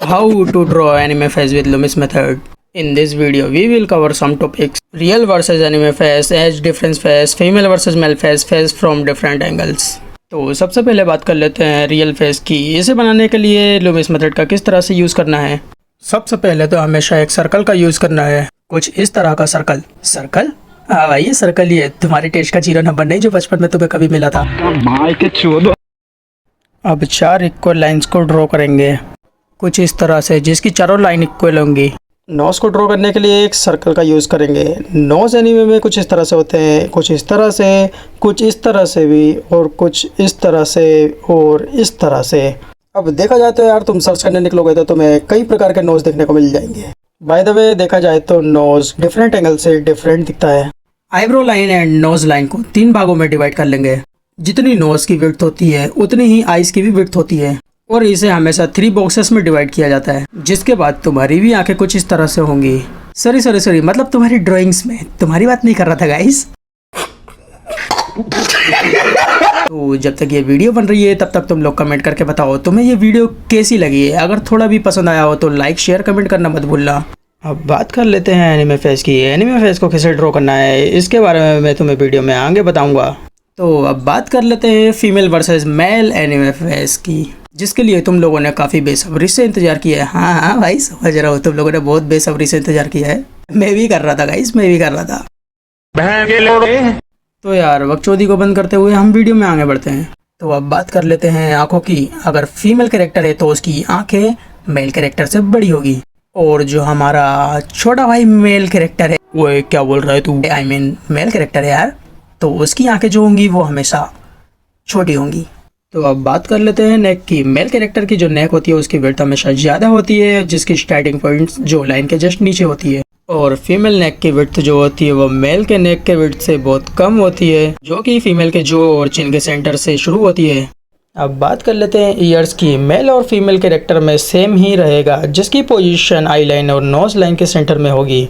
How to draw anime face with Loomis method. In this video, we will cover some topics: real versus anime face, age difference face, female versus male face, face from different angles. तो सबसे पहले बात कर लेते हैं real face की। इसे बनाने के लिए लूमिस मेथड का किस तरह से यूज़ करना है। सबसे पहले तो हमेशा एक सर्कल का यूज़ करना है, कुछ इस तरह का सर्कल। सर्कल? हाँ भाई, ये सर्कल ही है, तुम्हारी टेस्ट का 0 नंबर नहीं जो बचपन में तुम्हें कभी मिला था। अब 4 इक्वल लाइंस को ड्रॉ करेंगे कुछ इस तरह से, जिसकी चारों लाइन इक्वल होंगी। नोज को ड्रॉ करने के लिए एक सर्कल का यूज़ करेंगे। नोज एनीमे में कुछ इस तरह से होते हैं, कुछ इस तरह से, कुछ इस तरह से भी, और कुछ इस तरह से और इस तरह से। अब देखा जाए तो यार, तुम सर्च करने निकलोगे तो तुम्हें कई प्रकार के नोज देखने को मिल जाएंगे। बाय द वे, देखा जाए तो नोज डिफरेंट एंगल से डिफरेंट दिखता है। Eyebrow line and nose line को 3 भागों में डिवाइड कर लेंगे। जितनी नोज की विड्थ होती है उतनी ही आईज की भी विड्थ होती है, और इसे हमेशा 3 बॉक्सेस में डिवाइड किया जाता है। जिसके बाद तुम्हारी भी आंखें कुछ इस तरह से होंगी। सॉरी, मतलब तुम्हारी ड्राइंग्स में, तुम्हारी बात नहीं कर रहा था गाइस। तो जब तक ये वीडियो बन रही है तब तक तुम लोग कमेंट करके बताओ तुम्हें ये वीडियो कैसी लगी है। अगर थोड़ा भी पसंद आया हो तो लाइक शेयर कमेंट करना मत भूलना। अब बात कर लेते हैं एनिमे फेस की। एनिमे फेस को कैसे ड्रॉ करना है इसके बारे में मैं तुम्हें वीडियो में आगे बताऊंगा। तो अब बात कर लेते हैं female versus male anime face की, जिसके लिए तुम लोगों ने काफ़ी बेसब्री से इंतज़ार किया है। हाँ भाई, समझ रहा हूँ, तुम लोगों ने बहुत बेसब्री से इंतज़ार किया है। मैं भी कर रहा था गाइस, मैं भी कर रहा था। तो यार बकचोदी को बंद करते हुए हम वीडियो में आगे बढ़ते हैं। तो अब बात कर लेते हैं आँखों की। अगर फीमेल कैरेक्टर है तो उसकी आँखें मेल कैरेक्टर से बड़ी होगी, और जो हमारा छोटा भाई मेल कैरेक्टर है, वो क्या बोल रहा है तू, आई मीन मेल कैरेक्टर है यार, तो उसकी आंखें जो होंगी वो हमेशा छोटी होंगी। तो अब बात कर लेते हैं नेक की। मेल कैरेक्टर की जो नेक होती है उसकी विड्थ हमेशा ज़्यादा होती है, जिसकी स्टार्टिंग पॉइंट जो लाइन के जस्ट नीचे होती है। और फीमेल नेक की विड्थ जो होती है वो मेल के नेक के विड्थ से बहुत कम होती है, जो कि फीमेल के जो और चिन के सेंटर से शुरू होती है। अब बात कर लेते हैं ईयर्स की। मेल और फीमेल कैरेक्टर में सेम ही रहेगा, जिसकी पोजीशन आई लाइन और नोज लाइन के सेंटर में होगी।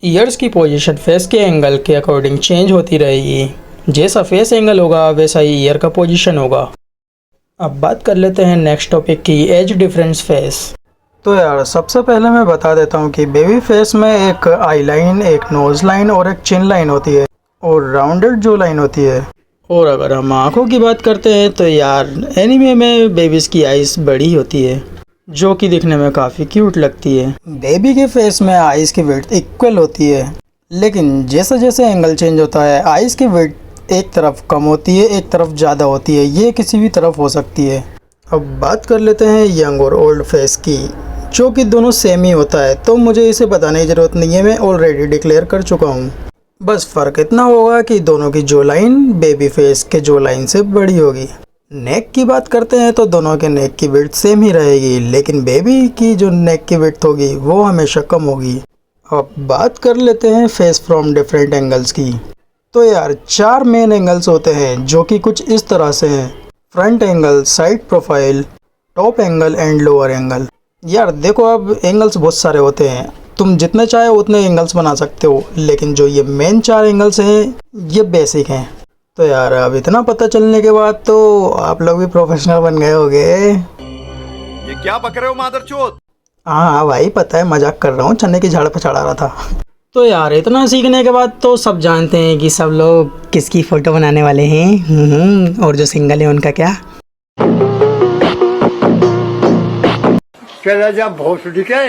ईयर्स की पोजीशन फेस के एंगल के अकॉर्डिंग चेंज होती रहेगी। जैसा फेस एंगल होगा वैसा ही ईयर का पोजीशन होगा। अब बात कर लेते हैं नेक्स्ट टॉपिक की, एज डिफरेंस फेस। तो यार सबसे पहले मैं बता देता हूँ कि बेबी फेस में एक आई लाइन, एक नोज लाइन और एक चिन लाइन होती है, और राउंडेड जो लाइन होती है। और अगर हम आँखों की बात करते हैं तो यार एनीमे में बेबीज़ की आइज़ बड़ी होती है, जो कि दिखने में काफ़ी क्यूट लगती है। बेबी के फेस में आइज़ की विड्थ इक्वल होती है, लेकिन जैसे जैसे एंगल चेंज होता है आइज़ की विड्थ एक तरफ कम होती है, एक तरफ ज़्यादा होती है। ये किसी भी तरफ हो सकती है। अब बात कर लेते हैं यंग और ओल्ड फेस की, जो कि दोनों सेम ही होता है, तो मुझे इसे बताने की ज़रूरत नहीं है, मैं ऑलरेडी डिक्लेयर कर चुका हूँ। बस फ़र्क इतना होगा कि दोनों की जो लाइन बेबी फेस के जो लाइन से बड़ी होगी। नेक की बात करते हैं तो दोनों के नेक की विड्थ सेम ही रहेगी, लेकिन बेबी की जो नेक की विड्थ होगी वो हमेशा कम होगी। अब बात कर लेते हैं फेस फ्रॉम डिफरेंट एंगल्स की। तो यार 4 मेन एंगल्स होते हैं, जो कि कुछ इस तरह से हैं: front angle, side profile, top angle and lower angle. यार देखो, अब एंगल्स बहुत सारे होते हैं, तुम जितने चाहे उतने एंगल्स बना सकते हो, लेकिन जो ये मेन 4 एंगल्स हैं ये बेसिक हैं। तो यार अब इतना पता चलने के बाद तो आप लोग भी प्रोफेशनल बन गए होगे। ये क्या बक रहे हो मादरचोद? हाँ भाई, पता है, मजाक कर रहा हूँ, चने की झाड़ पर चढ़ा रहा था। तो यार इतना सीखने के बाद तो सब जानते हैं कि सब लोग किसकी फ़ोटो बनाने वाले हैं। और जो सिंगल है उनका क्या। चला जा भोसड़ी के।